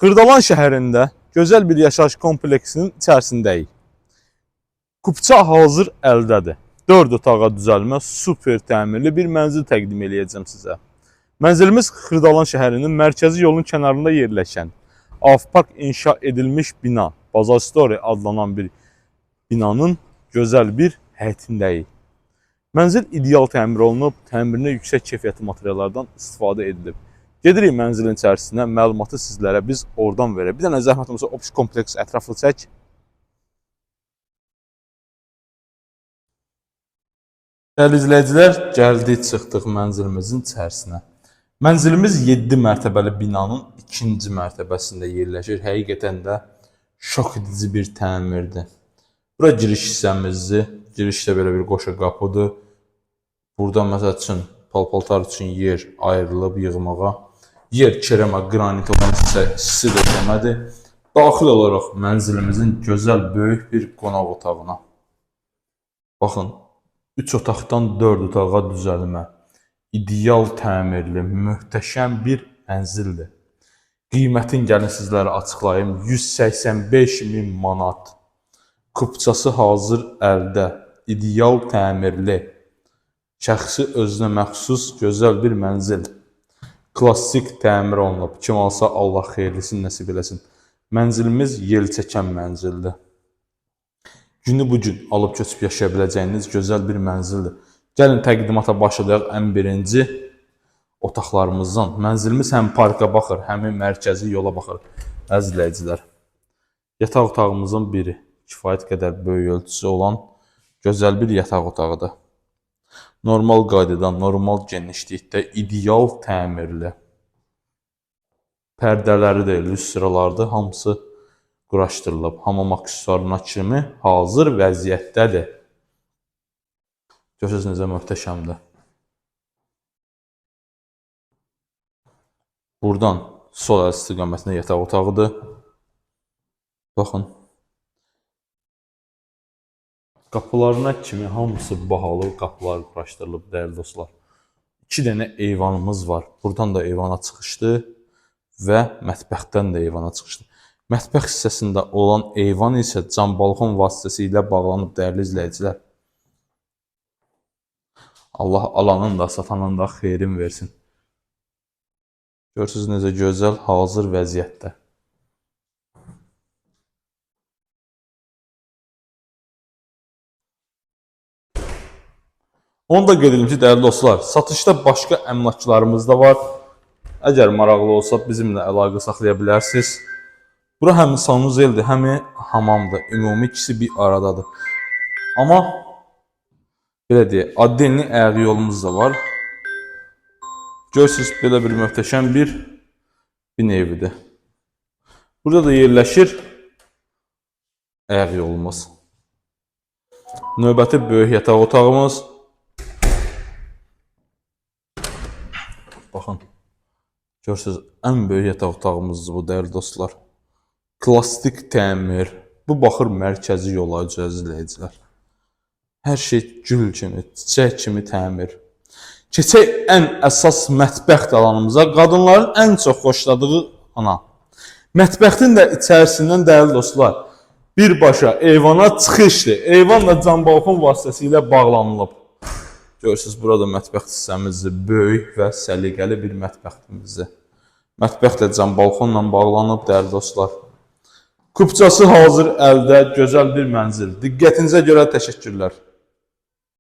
Xırdalan şəhərində gözəl bir yaşayış kompleksinin içərisindəyik. Kupça hazır əldədir. 4 otağa düzəlmə, super təmirli bir mənzil təqdim edəcəm sizə. Mənzilimiz Xırdalan şəhərinin mərkəzi yolun kənarında yerləşən Avpark inşa edilmiş bina, Bazar Story adlanan bir binanın gözəl bir həyətindəyik. Mənzil ideal təmir olunub, təmirinə yüksək keyfiyyətli materiallardan istifadə edilib. Gedirik mənzilin içərisinə, məlumatı sizlərə biz oradan verək. Bir dənə zəhmət olmasa ofis kompleks ətraflı çək. Dəyərli izləyicilər, gəldik çıxdıq mənzilimizin içərisinə. Mənzilimiz 7 mərtəbəli binanın 2-ci mərtəbəsində yerləşir. Həqiqətən də şok edici bir təmirdir. Bura giriş hissəmizdir. Girişdə belə bir qoşa qapıdır. Burada məsəl üçün paltar üçün yer ayrılıb yığmağa. Yer kerama, qranit olan hissi döşəmədir. Daxil olaraq mənzilimizin gözəl böyük bir qonaq otağına. Baxın, 3 otaqdan 4 otağa düzəlmə. İdeal təmirli, möhtəşəm bir mənzildir. Qiymətin gəlin sizlərə açıqlayayım. 185.000 manat. Kupçası hazır əldə. İdeal təmirli. Şəxsi özünə məxsus gözəl bir mənzil. Klassik təmir olunub. Kim alsa Allah xeyirlisini nəsib eləsin. Mənzilimiz yel çəkən mənzildir. Günü bu gün alıb köçüb yaşaya biləcəyiniz gözəl bir mənzildir. Gəlin təqdimata başlayaq ən birinci otaqlarımızdan. Mənzilimiz həm parka baxır, həm mərkəzi yola baxır. Əziz izləyicilər, yataq otağımızın biri kifayət qədər böyük ölçüsü olan gözəl bir yataq otağıdır. Normal qaydadan, normal genişlikdə, ideal təmirli. Pərdələri də, lüstralardır, hamısı quraşdırılıb. Hamam aksesuarına kimi hazır vəziyyətdədir. Görürsünüz necə möhtəşəmdir. Buradan sol əl istiqamətində yataq otağıdır. Baxın. Qapılarına kimi hamısı bahalı qapılar quraşdırılıb, dəyərli dostlar. 2 dənə eyvanımız var. Buradan da eyvana çıxışdır və mətbəxdən də eyvana çıxışdır. Mətbəx hissəsində olan eyvan isə cam balkon vasitəsilə bağlanıb, dəyərli izləyicilər. Allah alanın da, satanın da xeyrin versin. Görürsünüz necə gözəl, hazır vəziyyətdə. Onu da qeyd edim ki, dəyərli dostlar, satışda başqa əmlaklarımız da var. Əgər maraqlı olsa bizimlə əlaqə saxlaya bilərsiniz. Bura həm sanuzeldir, həm hamamdır. Ümumi ikisi bir aradadır. Amma belə deyək, addenli ayaq yolumuz da var. Görürsünüz, belə bir möhtəşəm bir evidir. Burada da yerləşir ayaq yolumuz. Növbəti böyük yataq otağımız. Baxın, görürsünüz, ən böyük yataq otağımızdır bu, dəyərli dostlar. Klassik təmir. Bu baxır mərkəzi yola, əziz izləyicilər. Hər şey gül kimi, çiçək kimi təmir. Keçək ən əsas mətbəx alanımıza, qadınların ən çox xoşladığı ana. Mətbəxin də içərisindən, dəyərli dostlar, birbaşa eyvana çıxışdır. Eyvan da cam balkon vasitəsilə bağlanılıb. Görürsünüz, burada mətbəx hissəmizdir. Böyük və səliqəli bir mətbəximizdir. Mətbəx də cam balkonla bağlanıb, dəyərli dostlar. Kupçası hazır əldə, gözəl bir mənzil. Diqqətinizə görə təşəkkürlər.